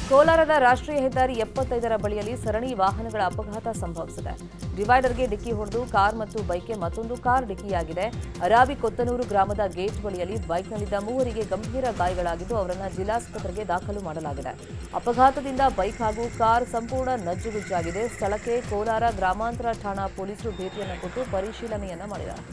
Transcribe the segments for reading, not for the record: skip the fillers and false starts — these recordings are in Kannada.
ಕೋಲಾರದ ರಾಷ್ಟ್ರೀಯ ಹೆದ್ದಾರಿ 75ರ ಬಳಿಯಲ್ಲಿ ಸರಣಿ ವಾಹನಗಳ ಅಪಘಾತ ಸಂಭವಿಸಿದೆ. ಡಿವೈಡರ್ಗೆ ಡಿಕ್ಕಿ ಹೊಡೆದು ಕಾರ್ ಮತ್ತು ಬೈಕ್ಗೆ ಮತ್ತೊಂದು ಕಾರ್ ಡಿಕ್ಕಿಯಾಗಿದೆ. ಅರಾಬಿ ಕೊತ್ತನೂರು ಗ್ರಾಮದ ಗೇಟ್ ಬಳಿಯಲ್ಲಿ ಬೈಕ್ನಲ್ಲಿದ್ದ ಮೂವರಿಗೆ ಗಂಭೀರ ಗಾಯಗಳಾಗಿದ್ದು ಅವರನ್ನು ಜಿಲ್ಲಾಸ್ಪತ್ರೆಗೆ ದಾಖಲು ಮಾಡಲಾಗಿದೆ. ಅಪಘಾತದಿಂದ ಬೈಕ್ ಹಾಗೂ ಕಾರ್ ಸಂಪೂರ್ಣ ನಜ್ಜುಗುಜ್ಜಾಗಿದೆ. ಸ್ಥಳಕ್ಕೆ ಕೋಲಾರ ಗ್ರಾಮಾಂತರ ಠಾಣಾ ಪೊಲೀಸರು ಭೇಟಿಯನ್ನು ಕೊಟ್ಟು ಪರಿಶೀಲನೆಯನ್ನ ಮಾಡಿದ್ದಾರೆ.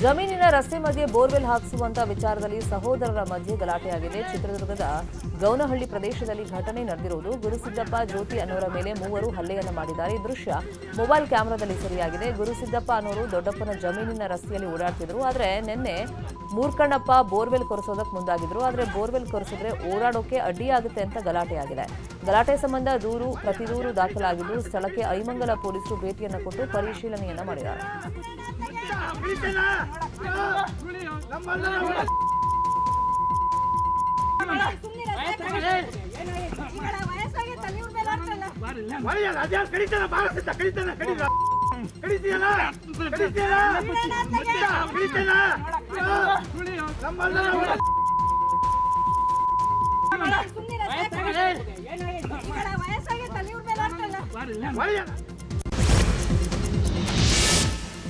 ಜಮೀನಿನ ರಸ್ತೆ ಮಧ್ಯೆ ಬೋರ್ವೆಲ್ ಹಾಕಿಸುವಂತ ವಿಚಾರದಲ್ಲಿ ಸಹೋದರರ ಮಧ್ಯೆ ಗಲಾಟೆಯಾಗಿದೆ. ಚಿತ್ರದುರ್ಗದ ಗೌನಹಳ್ಳಿ ಪ್ರದೇಶದಲ್ಲಿ ಘಟನೆ ನಡೆದಿರುವುದು. ಗುರುಸಿದ್ದಪ್ಪ ಜ್ಯೋತಿ ಅನ್ನೋರ ಮೇಲೆ ಮೂವರು ಹಲ್ಲೆಯನ್ನ ಮಾಡಿದ್ದಾರೆ. ಈ ದೃಶ್ಯ ಮೊಬೈಲ್ ಕ್ಯಾಮೆರಾದಲ್ಲಿ ಸೆರೆಯಾಗಿದೆ. ಗುರುಸಿದ್ದಪ್ಪ ಅನ್ನೋರು ದೊಡ್ಡಪ್ಪನ ಜಮೀನಿನ ರಸ್ತೆಯಲ್ಲಿ ಓಡಾಡ್ತಿದ್ರು. ಆದರೆ ನಿನ್ನೆ ಮೂರ್ಕಣ್ಣಪ್ಪ ಬೋರ್ವೆಲ್ ಕೊರೆಸೋದಕ್ಕೆ ಮುಂದಾಗಿದ್ರು. ಆದರೆ ಬೋರ್ವೆಲ್ ಕೊರೆಸಿದ್ರೆ ಓಡಾಡೋಕೆ ಅಡ್ಡಿಯಾಗುತ್ತೆ ಅಂತ ಗಲಾಟೆಯಾಗಿದೆ. ಗಲಾಟೆ ಸಂಬಂಧ ಪ್ರತಿದೂರು ದಾಖಲಾಗಿದ್ದು ಸ್ಥಳಕ್ಕೆ ಐಮಂಗಲ ಪೊಲೀಸರು ಭೇಟಿಯನ್ನು ಕೊಟ್ಟು ಪರಿಶೀಲನೆಯನ್ನ ಮಾಡಿದ್ದಾರೆ.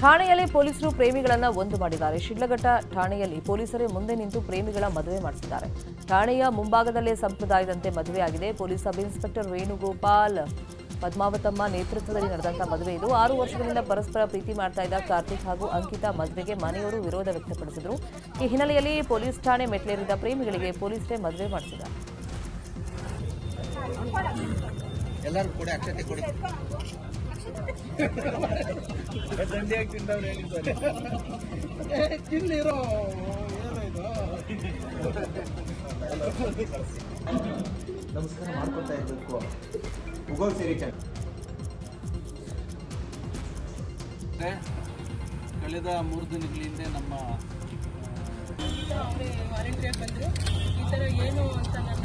ಠಾಣೆಯಲ್ಲಿ ಪೊಲೀಸರು ಪ್ರೇಮಿಗಳನ್ನ ಒಂದು ಮಾಡಿದ್ದಾರೆ. ಶಿಡ್ಲಘಟ್ಟ ಠಾಣೆಯಲ್ಲಿ ಪೊಲೀಸರೇ ಮುಂದೆ ನಿಂತು ಪ್ರೇಮಿಗಳ ಮದುವೆ ಮಾಡಿಸಿದ್ದಾರೆ. ಠಾಣೆಯ ಮುಂಭಾಗದಲ್ಲೇ ಸಂಪ್ರದಾಯದಂತೆ ಮದುವೆಯಾಗಿದೆ. Police sub inspector Venugopal Padmavathamma ನೇತೃತ್ವದಲ್ಲಿ ನಡೆದಂತಹ ಮದುವೆ ಇದು. 6 ವರ್ಷಗಳಿಂದ ಪರಸ್ಪರ ಪ್ರೀತಿ ಮಾಡ್ತಾ ಇದ್ದ ಕಾರ್ತಿಕ್ ಹಾಗೂ ಅಂಕಿತಾ ಮದುವೆಗೆ ಮನೆಯವರು ವಿರೋಧ ವ್ಯಕ್ತಪಡಿಸಿದರು. ಈ ಹಿನ್ನೆಲೆಯಲ್ಲಿ ಪೊಲೀಸ್ ಠಾಣೆ ಮೆಟ್ಲೇರಿದ ಪ್ರೇಮಿಗಳಿಗೆ ಪೊಲೀಸರೇ ಮದುವೆ ಮಾಡಿಸಿದ್ದಾರೆ. ಎಲ್ಲರೂ ಕೂಡ ಅಕ್ಷತೆ ಕೊಡಿ. ನಮಸ್ಕಾರ ಮಾಡ್ಕೊತಾ ಇರ್ಬೇಕು. ಉಗೋ ಸೇರಿ ಕಳೆದ 3 ದಿನಗಳಿಂದ ನಮ್ಮ ವಾಲಂಟಿಯರ್ ಬಂದರು. ಈ ಥರ ಏನು ಅಂತ ನನ್ನ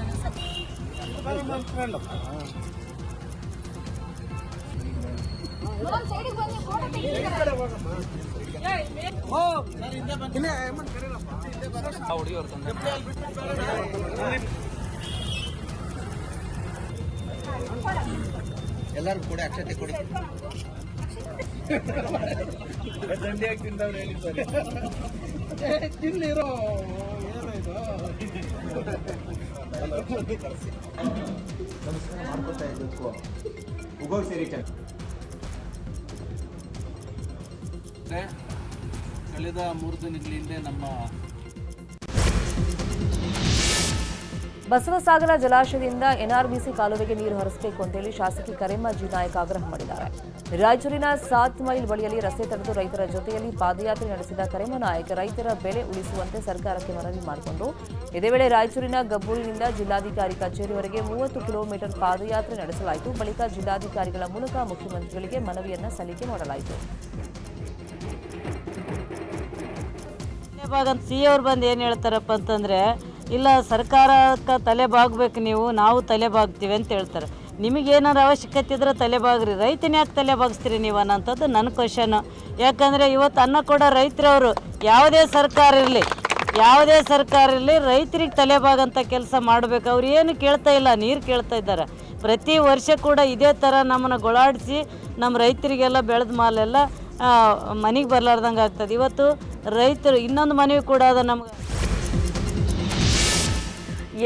ಎಲ್ಲರೂ ಕೂಡ ಅಕ್ಷತೆ ಕೊಡಿ. ನಮಸ್ಕಾರ ಮಾಡ್ಕೊತಾ ಇರ್ಬೇಕು. ಉಗೋ ಸೇರಿ ಕಳೆದ 3 ದಿನಗಳಿಂದ ನಮ್ಮ ಬಸವಸಾಗರ ಜಲಾಶಯದಿಂದ ಎನ್ಆರ್ಬಿಸಿ ಕಾಲುವೆಗೆ ನೀರು ಹರಿಸಬೇಕು ಅಂತೇಳಿ ಶಾಸಕಿ ಕರೆಮ್ಮ ಜಿ ನಾಯಕ್ ಆಗ್ರಹ ಮಾಡಿದ್ದಾರೆ. ರಾಯಚೂರಿನ 7 ಮೈಲ್ ಬಳಿಯಲ್ಲಿ ರಸ್ತೆ ತಡೆದು ರೈತರ ಜೊತೆಯಲ್ಲಿ ಪಾದಯಾತ್ರೆ ನಡೆಸಿದ ಕರೆಮ್ಮ ನಾಯಕ್ ರೈತರ ಬೆಳೆ ಉಳಿಸುವಂತೆ ಸರ್ಕಾರಕ್ಕೆ ಮನವಿ ಮಾಡಿಕೊಂಡು ಇದೇ ವೇಳೆ ರಾಯಚೂರಿನ ಗಬ್ಬೂರಿನಿಂದ ಜಿಲ್ಲಾಧಿಕಾರಿ ಕಚೇರಿವರೆಗೆ 30 ಕಿಲೋಮೀಟರ್ ಪಾದಯಾತ್ರೆ ನಡೆಸಲಾಯಿತು. ಬಳಿಕ ಜಿಲ್ಲಾಧಿಕಾರಿಗಳ ಮೂಲಕ ಮುಖ್ಯಮಂತ್ರಿಗಳಿಗೆ ಮನವಿಯನ್ನ ಸಲ್ಲಿಕೆ ಮಾಡಲಾಯಿತು. ಸಿ ಅವ್ರು ಬಂದು ಏನು ಹೇಳ್ತಾರಪ್ಪ ಅಂತಂದರೆ, ಇಲ್ಲ ಸರ್ಕಾರಕ್ಕೆ ತಲೆ ಬಾಗಬೇಕು, ನಾವು ತಲೆ ಬಾಗ್ತೀವಿ ಅಂತ ಹೇಳ್ತಾರೆ. ನಿಮಗೇನಾರು ಅವಶ್ಯಕತೆ ಇದ್ರೆ ತಲೆ ಬಾಗ್ರಿ, ರೈತನ ಯಾಕೆ ತಲೆ ಬಾಗಿಸ್ತೀರಿ ನೀವು ಅನ್ನೋಂಥದ್ದು ನನ್ನ ಕ್ವಶನು. ಯಾಕಂದರೆ ಇವತ್ತು ಅನ್ನ ಕೊಡೋ ರೈತರವರು ಯಾವುದೇ ಸರ್ಕಾರ ಇರಲಿ ರೈತರಿಗೆ ತಲೆ ಬಾಗಂಥ ಕೆಲಸ ಮಾಡಬೇಕು. ಅವ್ರು ಏನು ಕೇಳ್ತಾ ಇಲ್ಲ, ನೀರು ಕೇಳ್ತಾ ಇದ್ದಾರೆ. ಪ್ರತಿ ವರ್ಷ ಕೂಡ ಇದೇ ಥರ ನಮ್ಮನ್ನು ಗೊಳಾಡಿಸಿ ನಮ್ಮ ರೈತರಿಗೆಲ್ಲ ಬೆಳೆದ ಮಾಲೆಲ್ಲ ಮನೆಗೆ ಬರಲಾರ್ದಂಗೆ ಆಗ್ತದೆ. ಇವತ್ತು ರೈತರು ಇನ್ನೊಂದು ಮನವಿ ಕೂಡ ಅದ ನಮ್ಗೆ.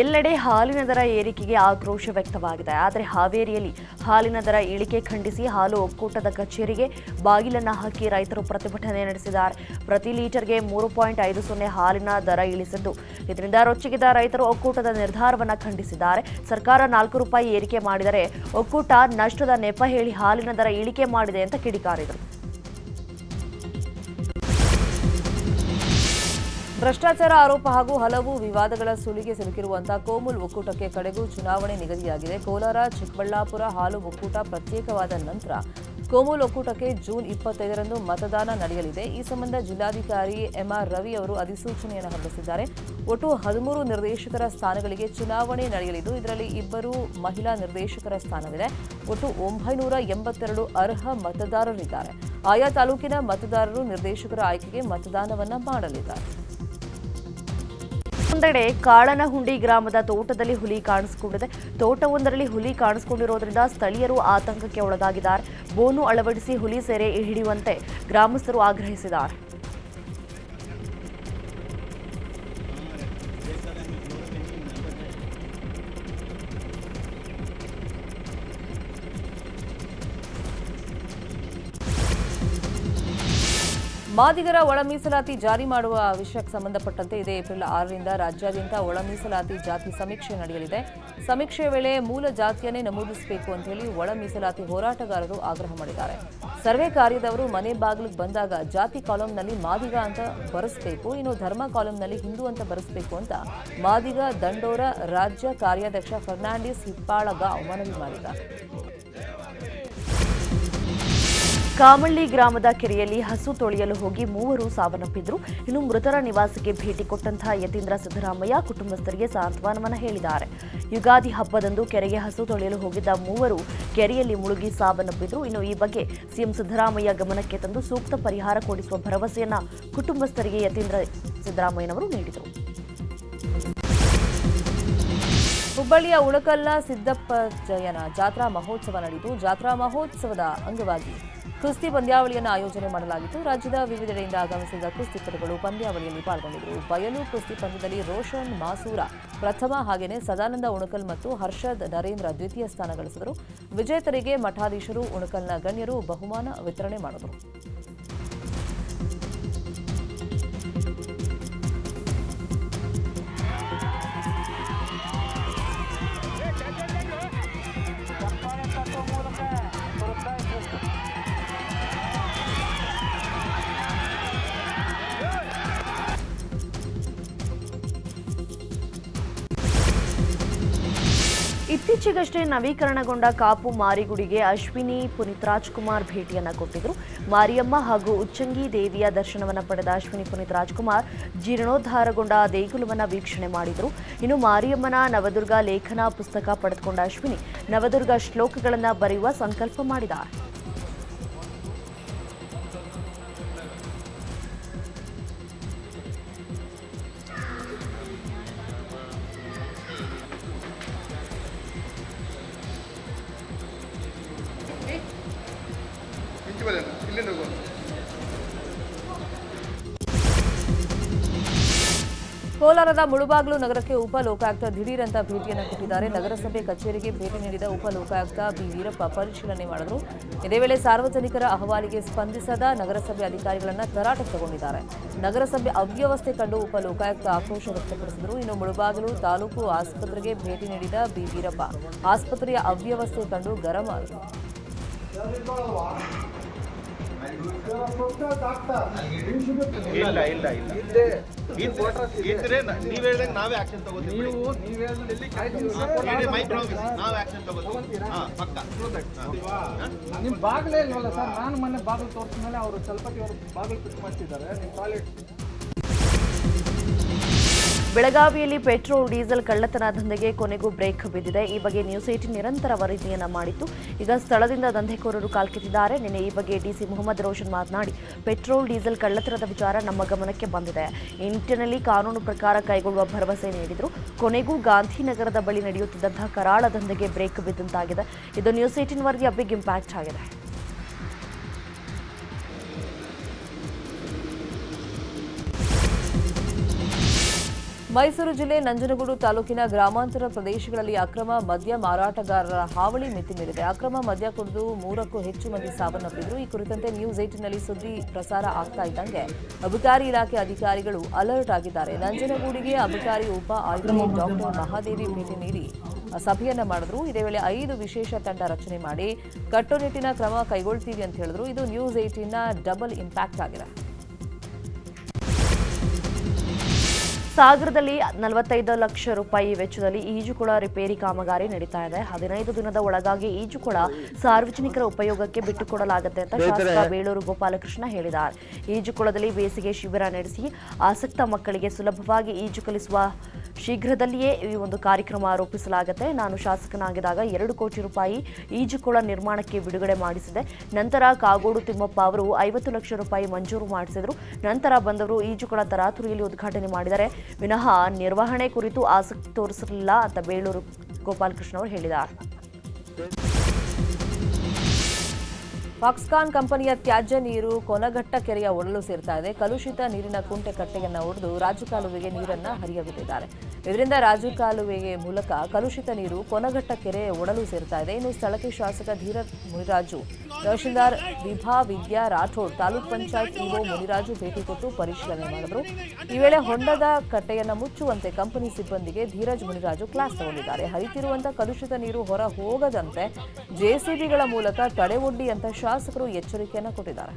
ಎಲ್ಲೆಡೆ ಹಾಲಿನ ದರ ಏರಿಕೆಗೆ ಆಕ್ರೋಶ ವ್ಯಕ್ತವಾಗಿದೆ. ಆದರೆ ಹಾವೇರಿಯಲ್ಲಿ ಹಾಲಿನ ದರ ಇಳಿಕೆ ಖಂಡಿಸಿ ಹಾಲು ಒಕ್ಕೂಟದ ಕಚೇರಿಗೆ ಬಾಗಿಲನ್ನು ಹಾಕಿ ರೈತರು ಪ್ರತಿಭಟನೆ ನಡೆಸಿದ್ದಾರೆ. ಪ್ರತಿ ಲೀಟರ್ಗೆ 3.50 ಹಾಲಿನ ದರ ಇಳಿಸಿದ್ದು ಇದರಿಂದ ರೊಚ್ಚಿಗೆದ್ದ ರೈತರು ಒಕ್ಕೂಟದ ನಿರ್ಧಾರವನ್ನು ಖಂಡಿಸಿದ್ದಾರೆ. ಸರ್ಕಾರ 4 ರೂಪಾಯಿ ಏರಿಕೆ ಮಾಡಿದರೆ ಒಕ್ಕೂಟ ನಷ್ಟದ ನೆಪ ಹೇಳಿ ಹಾಲಿನ ದರ ಇಳಿಕೆ ಮಾಡಿದೆ ಅಂತ ಕಿಡಿಕಾರಿದರು. ಭ್ರಷ್ಟಾಚಾರ ಆರೋಪ ಹಾಗೂ ಹಲವು ವಿವಾದಗಳ ಸುಳಿಗೆ ಸಿಲುಕಿರುವಂತಹ ಕೋಮುಲ್ ಒಕ್ಕೂಟಕ್ಕೆ ಕಡೆಗೂ ಚುನಾವಣೆ ನಿಗದಿಯಾಗಿದೆ. ಕೋಲಾರ, ಚಿಕ್ಕಬಳ್ಳಾಪುರ ಹಾಲು ಒಕ್ಕೂಟ ಪ್ರತ್ಯೇಕವಾದ ನಂತರ ಕೋಮುಲ್ ಒಕ್ಕೂಟಕ್ಕೆ ಜೂನ್ 25ರಂದು ಮತದಾನ ನಡೆಯಲಿದೆ. ಈ ಸಂಬಂಧ ಜಿಲ್ಲಾಧಿಕಾರಿ ಎಂಆರ್ ರವಿ ಅವರು ಅಧಿಸೂಚನೆಯನ್ನು ಹೊರಡಿಸಿದ್ದಾರೆ. ಒಟ್ಟು 13 ನಿರ್ದೇಶಕರ ಸ್ಥಾನಗಳಿಗೆ ಚುನಾವಣೆ ನಡೆಯಲಿದ್ದು, ಇದರಲ್ಲಿ 2 ಮಹಿಳಾ ನಿರ್ದೇಶಕರ ಸ್ಥಾನವಿದೆ. ಒಟ್ಟು 982 ಅರ್ಹ ಮತದಾರರಿದ್ದಾರೆ. ಆಯಾ ತಾಲೂಕಿನ ಮತದಾರರು ನಿರ್ದೇಶಕರ ಆಯ್ಕೆಗೆ ಮತದಾನವನ್ನ ಮಾಡಲಿದ್ದಾರೆ. ಒಂದೆಡೆ ಕಾಳನಹುಂಡಿ ಗ್ರಾಮದ ತೋಟದಲ್ಲಿ ಹುಲಿ ಕಾಣಿಸಿಕೊಂಡಿದೆ. ತೋಟವೊಂದರಲ್ಲಿ ಹುಲಿ ಕಾಣಿಸಿಕೊಂಡಿರೋದ್ರಿಂದ ಸ್ಥಳೀಯರು ಆತಂಕಕ್ಕೆ ಒಳಗಾಗಿದ್ದಾರೆ. ಬೋನು ಅಳವಡಿಸಿ ಹುಲಿ ಸೆರೆ ಹಿಡಿಯುವಂತೆ ಗ್ರಾಮಸ್ಥರು ಆಗ್ರಹಿಸಿದ್ದಾರೆ. ಮಾದಿಗರ ಒಳ ಮೀಸಲಾತಿ ಜಾರಿ ಮಾಡುವ ವಿಷಯಕ್ಕೆ ಸಂಬಂಧಪಟ್ಟಂತೆ ಇದೇ ಏಪ್ರಿಲ್ 6ರಿಂದ ರಾಜ್ಯಾದ್ಯಂತ ಒಳ ಮೀಸಲಾತಿ ಜಾತಿ ಸಮೀಕ್ಷೆ ನಡೆಯಲಿದೆ. ಸಮೀಕ್ಷೆಯ ವೇಳೆ ಮೂಲ ಜಾತಿಯನ್ನೇ ನಮೂದಿಸಬೇಕು ಅಂತ ಹೇಳಿ ಒಳ ಮೀಸಲಾತಿ ಹೋರಾಟಗಾರರು ಆಗ್ರಹ ಮಾಡಿದ್ದಾರೆ. ಸರ್ವೆ ಕಾರ್ಯದವರು ಮನೆ ಬಾಗಿಲಿಗೆ ಬಂದಾಗ ಜಾತಿ ಕಾಲಂನಲ್ಲಿ ಮಾದಿಗ ಅಂತ ಬರೆಸಬೇಕು, ಇನ್ನು ಧರ್ಮ ಕಾಲಂನಲ್ಲಿ ಹಿಂದೂ ಅಂತ ಬರೆಸಬೇಕು ಅಂತ ಮಾದಿಗ ದಂಡೋರ ರಾಜ್ಯ ಕಾರ್ಯಾಧ್ಯಕ್ಷ ಫರ್ನಾಂಡಿಸ್ ಹಿಪ್ಪಾಳಗಾಂವ್ ಮನವಿ ಮಾಡಿದ್ದಾರೆ. ಕಾಮಳ್ಳಿ ಗ್ರಾಮದ ಕೆರೆಯಲ್ಲಿ ಹಸು ತೊಳೆಯಲು ಹೋಗಿ 3 ಸಾವನ್ನಪ್ಪಿದ್ರು. ಇನ್ನು ಮೃತರ ನಿವಾಸಕ್ಕೆ ಭೇಟಿ ಕೊಟ್ಟಂತಹ ಯತೀಂದ್ರ ಸಿದ್ದರಾಮಯ್ಯ ಕುಟುಂಬಸ್ಥರಿಗೆ ಸಾಂತ್ವನವನ್ನು ಹೇಳಿದ್ದಾರೆ. ಯುಗಾದಿ ಹಬ್ಬದಂದು ಕೆರೆಗೆ ಹಸು ತೊಳೆಯಲು ಹೋಗಿದ್ದ 3 ಕೆರೆಯಲ್ಲಿ ಮುಳುಗಿ ಸಾವನ್ನಪ್ಪಿದ್ರು. ಇನ್ನು ಈ ಬಗ್ಗೆ ಸಿಎಂ ಸಿದ್ದರಾಮಯ್ಯ ಗಮನಕ್ಕೆ ತಂದು ಸೂಕ್ತ ಪರಿಹಾರ ಕೊಡಿಸುವ ಭರವಸೆಯನ್ನ ಕುಟುಂಬಸ್ಥರಿಗೆ ಯತೀಂದ್ರ ಸಿದ್ದರಾಮಯ್ಯನವರು ನೀಡಿದರು. ಹುಬ್ಬಳ್ಳಿಯ ಉಳಕಲ್ನ ಸಿದ್ದಪ್ಪಜ್ಜಯನ ಜಾತ್ರಾ ಮಹೋತ್ಸವ ನಡೆಯಿತು. ಜಾತ್ರಾ ಮಹೋತ್ಸವದ ಅಂಗವಾಗಿ ಕುಸ್ತಿ ಪಂದ್ಯಾವಳಿಯನ್ನು ಆಯೋಜನೆ ಮಾಡಲಾಗಿತ್ತು. ರಾಜ್ಯದ ವಿವಿಧೆಡೆಯಿಂದ ಆಗಮಿಸಿದ ಕುಸ್ತಿಪಟುಗಳು ಪಂದ್ಯಾವಳಿಯಲ್ಲಿ ಪಾಲ್ಗೊಂಡಿದ್ದರು. ಬಯಲು ಕುಸ್ತಿ ಪಂದ್ಯದಲ್ಲಿ ರೋಷನ್ ಮಾಸೂರ ಪ್ರಥಮ, ಹಾಗೆಯೇ ಸದಾನಂದ ಉಣಕಲ್ ಮತ್ತು ಹರ್ಷದ್ ನರೇಂದ್ರ ದ್ವಿತೀಯ ಸ್ಥಾನ ಗಳಿಸಿದರು. ವಿಜೇತರಿಗೆ ಮಠಾಧೀಶರು, ಉಣಕಲ್ನ ಗಣ್ಯರು ಬಹುಮಾನ ವಿತರಣೆ ಮಾಡಿದರು. ಇತ್ತೀಚೆಗಷ್ಟೇ ನವೀಕರಣಗೊಂಡ ಕಾಪು ಮಾರಿಗುಡಿಗೆ ಅಶ್ವಿನಿ ಪುನೀತ್ ರಾಜ್ಕುಮಾರ್ ಭೇಟಿಯನ್ನು ಕೊಟ್ಟಿದ್ರು. ಮಾರಿಯಮ್ಮ ಹಾಗೂ ಉಚ್ಚಂಗಿ ದೇವಿಯ ದರ್ಶನವನ್ನು ಪಡೆದ ಅಶ್ವಿನಿ ಪುನೀತ್ ರಾಜ್ಕುಮಾರ್ ಜೀರ್ಣೋದ್ಧಾರಗೊಂಡ ದೇಗುಲವನ್ನು ವೀಕ್ಷಣೆ ಮಾಡಿದರು. ಇನ್ನು ಮಾರಿಯಮ್ಮನ ನವದುರ್ಗ ಲೇಖನ ಪುಸ್ತಕ ಪಡೆದುಕೊಂಡ ಅಶ್ವಿನಿ ನವದುರ್ಗ ಶ್ಲೋಕಗಳನ್ನು ಬರೆಯುವ ಸಂಕಲ್ಪ ಮಾಡಿದ್ದಾರೆ. ಕೋಲಾರದ ಮುಳುಬಾಗಿಲು ನಗರಕ್ಕೆ ಉಪ ಲೋಕಾಯುಕ್ತ ದಿಢೀರಂತ ಭೇಟಿಯನ್ನು ಕೊಟ್ಟಿದ್ದಾರೆ. ನಗರಸಭೆ ಕಚೇರಿಗೆ ಭೇಟಿ ನೀಡಿದ ಉಪ ಲೋಕಾಯುಕ್ತ ಬಿ ವೀರಪ್ಪ ಪರಿಶೀಲನೆ ಮಾಡಿದರು. ಇದೇ ವೇಳೆ ಸಾರ್ವಜನಿಕರ ಅಹವಾಲಿಗೆ ಸ್ಪಂದಿಸದ ನಗರಸಭೆ ಅಧಿಕಾರಿಗಳನ್ನು ತರಾಟೆಗೆ ತಗೊಂಡಿದ್ದಾರೆ. ನಗರಸಭೆ ಅವ್ಯವಸ್ಥೆ ಕಂಡು ಉಪ ಲೋಕಾಯುಕ್ತ ಆಕ್ರೋಶ ವ್ಯಕ್ತಪಡಿಸಿದರು. ಇನ್ನು ಮುಳುಬಾಗಿಲು ತಾಲೂಕು ಆಸ್ಪತ್ರೆಗೆ ಭೇಟಿ ನೀಡಿದ ಬಿ ವೀರಪ್ಪ ಆಸ್ಪತ್ರೆಯ ಅವ್ಯವಸ್ಥೆ ಕಂಡು ಗರಂ ಆದರು. ಇಲ್ಲ ಇದ್ರೆ ನೀವು ಹೇಳಿದಾಗ ನಾವೇ ಆಕ್ಷನ್ ತಗೋತೀವಿ. ನಿಮ್ಮ ಬಾಗಿಲೇ ಇಲ್ವಲ್ಲ ಸರ್? ನಾನು ಮೊನ್ನೆ ಬಾಗಿಲು ತೋರಿಸಿದ ಮೇಲೆ ಅವರು ಸ್ವಲ್ಪ ಬಾಗಿಲು ಫಿಟ್ ಮಾಡ್ತಿದ್ದಾರೆ. ನಿಮ್ಮ ಟಾಯ್ಲೆಟ್ ಬೆಳಗಾವಿಯಲ್ಲಿ ಪೆಟ್ರೋಲ್ ಡೀಸೆಲ್ ಕಳ್ಳತನ ದಂಧೆಗೆ ಕೊನೆಗೂ ಬ್ರೇಕ್ ಬಿದ್ದಿದೆ. ಈ ಬಗ್ಗೆ ನ್ಯೂಸ್ 18 ನಿರಂತರ ವರದಿಯನ್ನ ಮಾಡಿತ್ತು. ಈಗ ಸ್ಥಳದಿಂದ ದಂಧೆಕೋರರು ಕಾಲ್ಕಿತ್ತಿದ್ದಾರೆ. ನಿನ್ನೆ ಈ ಬಗ್ಗೆ ಡಿಸಿ ಮೊಹಮ್ಮದ್ ರೋಷನ್ ಮಾತನಾಡಿ, ಪೆಟ್ರೋಲ್ ಡೀಸೆಲ್ ಕಳ್ಳತನದ ವಿಚಾರ ನಮ್ಮ ಗಮನಕ್ಕೆ ಬಂದಿದೆ. ಈ ನಿಟ್ಟಿನಲ್ಲಿ ಕಾನೂನು ಪ್ರಕಾರ ಕೈಗೊಳ್ಳುವ ಭರವಸೆ ನೀಡಿದರು. ಕೊನೆಗೂ ಗಾಂಧಿನಗರದ ಬಳಿ ನಡೆಯುತ್ತಿದ್ದಂತಹ ಕರಾಳ ದಂಧೆಗೆ ಬ್ರೇಕ್ ಬಿದ್ದಂತಾಗಿದೆ. ಇದು ನ್ಯೂಸ್ 18 ವರದಿಯ ಬಿಗ್ ಇಂಪ್ಯಾಕ್ಟ್ ಆಗಿದೆ. ಮೈಸೂರು ಜಿಲ್ಲೆ ನಂಜನಗೂಡು ತಾಲೂಕಿನ ಗ್ರಾಮಾಂತರ ಪ್ರದೇಶಗಳಲ್ಲಿ ಅಕ್ರಮ ಮದ್ಯ ಮಾರಾಟಗಾರರ ಹಾವಳಿ ಮಿತಿ ಮೀರಿದೆ. ಅಕ್ರಮ ಮದ್ಯ ಕುಡಿದು 3ಕ್ಕೂ ಹೆಚ್ಚು ಮಂದಿ ಸಾವನ್ನಪ್ಪಿದ್ರು. ಈ ಕುರಿತಂತೆ ನ್ಯೂಸ್ 18ನಲ್ಲಿ ಸುದ್ದಿ ಪ್ರಸಾರ ಆಗ್ತಾ ಇದ್ದಂಗೆ ಅಬಕಾರಿ ಇಲಾಖೆ ಅಧಿಕಾರಿಗಳು ಅಲರ್ಟ್ ಆಗಿದ್ದಾರೆ. ನಂಜನಗೂಡಿಗೆ ಅಬಕಾರಿ ಉಪ ಆಯುಕ್ತೆ ಡಾಕ್ಟರ್ ಮಹಾದೇವಿ ಭೇಟಿ ನೀಡಿ ಸಭೆಯನ್ನ ಮಾಡಿದ್ರು. ಇದೇ ವೇಳೆ 5 ವಿಶೇಷ ತಂಡ ರಚನೆ ಮಾಡಿ ಕಟ್ಟುನಿಟ್ಟಿನ ಕ್ರಮ ಕೈಗೊಳ್ತೀವಿ ಅಂತ ಹೇಳಿದ್ರು. ಇದು ನ್ಯೂಸ್ 18ನ ಡಬಲ್ ಇಂಪ್ಯಾಕ್ಟ್ ಆಗಿದೆ. ಸಾಗರದಲ್ಲಿ 45 ಲಕ್ಷ ರೂಪಾಯಿ ವೆಚ್ಚದಲ್ಲಿ ಈಜುಕೊಳ ರಿಪೇರಿ ಕಾಮಗಾರಿ ನಡೀತಾ ಇದೆ. 15 ದಿನದ ಒಳಗಾಗಿ ಈಜುಕೊಳ ಸಾರ್ವಜನಿಕರ ಉಪಯೋಗಕ್ಕೆ ಬಿಟ್ಟುಕೊಡಲಾಗುತ್ತೆ ಅಂತ ಶಾಸಕ ಬೇಳೂರು ಗೋಪಾಲಕೃಷ್ಣ ಹೇಳಿದ್ದಾರೆ. ಈಜುಕೊಳದಲ್ಲಿ ಬೇಸಿಗೆ ಶಿಬಿರ ನಡೆಸಿ ಆಸಕ್ತ ಮಕ್ಕಳಿಗೆ ಸುಲಭವಾಗಿ ಈಜು ಕಲಿಸುವ ಶೀಘ್ರದಲ್ಲಿಯೇ ಈ ಒಂದು ಕಾರ್ಯಕ್ರಮ ರೂಪಿಸಲಾಗುತ್ತೆ. ನಾನು ಶಾಸಕನಾಗಿದ್ದಾಗ 2 ಕೋಟಿ ರೂಪಾಯಿ ಈಜುಕೊಳ ನಿರ್ಮಾಣಕ್ಕೆ ಬಿಡುಗಡೆ ಮಾಡಿಸಿದೆ. ನಂತರ ಕಾಗೋಡು ತಿಮ್ಮಪ್ಪ ಅವರು 50 ಲಕ್ಷ ರೂಪಾಯಿ ಮಂಜೂರು ಮಾಡಿಸಿದರು. ನಂತರ ಬಂದವರು ಈಜುಕೊಳ ತರಾತುರಿಯಲ್ಲಿ ಉದ್ಘಾಟನೆ ಮಾಡಿದರೆ ವಿನಃ ನಿರ್ವಹಣೆ ಕುರಿತು ಆಸಕ್ತಿ ತೋರಿಸಿರಲಿಲ್ಲ ಅಂತ ಬೇಳೂರು ಗೋಪಾಲಕೃಷ್ಣ ಅವರು ಹೇಳಿದ್ದಾರೆ. ಫಾಕ್ಸ್ಕಾನ್ ಕಂಪನಿಯ ತ್ಯಾಜ್ಯ ನೀರು ಕೊನಘಟ್ಟ ಕೆರೆಯ ಒಡಲು ಸೇರ್ತಾ ಇದೆ. ಕಲುಷಿತ ನೀರಿನ ಕುಂಟೆ ಕಟ್ಟೆಯನ್ನು ಒಡೆದು ರಾಜಕಾಲುವೆಗೆ ನೀರನ್ನು ಹರಿಯಬಿಟ್ಟಿದ್ದಾರೆ. ಇದರಿಂದ ರಾಜಕಾಲುವೆಗೆ ಮೂಲಕ ಕಲುಷಿತ ನೀರು ಕೊನಘಟ್ಟ ಕೆರೆ ಒಡಲು ಸೇರ್ತಾ ಇದೆ. ಇನ್ನು ಸ್ಥಳಕ್ಕೆ ಶಾಸಕ ಧೀರಜ್ ಮುನಿರಾಜು, ತಹಶೀಲ್ದಾರ್ ವಿಭಾ ವಿದ್ಯಾ ರಾಠೋಡ್, ತಾಲೂಕ್ ಪಂಚಾಯತ್ ಇಒ ಮುನಿರಾಜು ಭೇಟಿ ಕೊಟ್ಟು ಪರಿಶೀಲನೆ ಮಾಡಿದರು. ಈ ವೇಳೆ ಹೊಂಡದ ಕಟ್ಟೆಯನ್ನು ಮುಚ್ಚುವಂತೆ ಕಂಪನಿ ಸಿಬ್ಬಂದಿಗೆ ಧೀರಜ್ ಮುನಿರಾಜು ಕ್ಲಾಸ್ ತಗೊಂಡಿದ್ದಾರೆ. ಹರಿತಿರುವಂತಹ ಕಲುಷಿತ ನೀರು ಹೊರ ಹೋಗದಂತೆ ಜೆಸಿಬಿಗಳ ಮೂಲಕ ತಡೆವೊಡ್ಡಿ ಅಂತ ಶಾಸಕರು ಎಚ್ಚರಿಕೆಯನ್ನು ಕೊಟ್ಟಿದ್ದಾರೆ.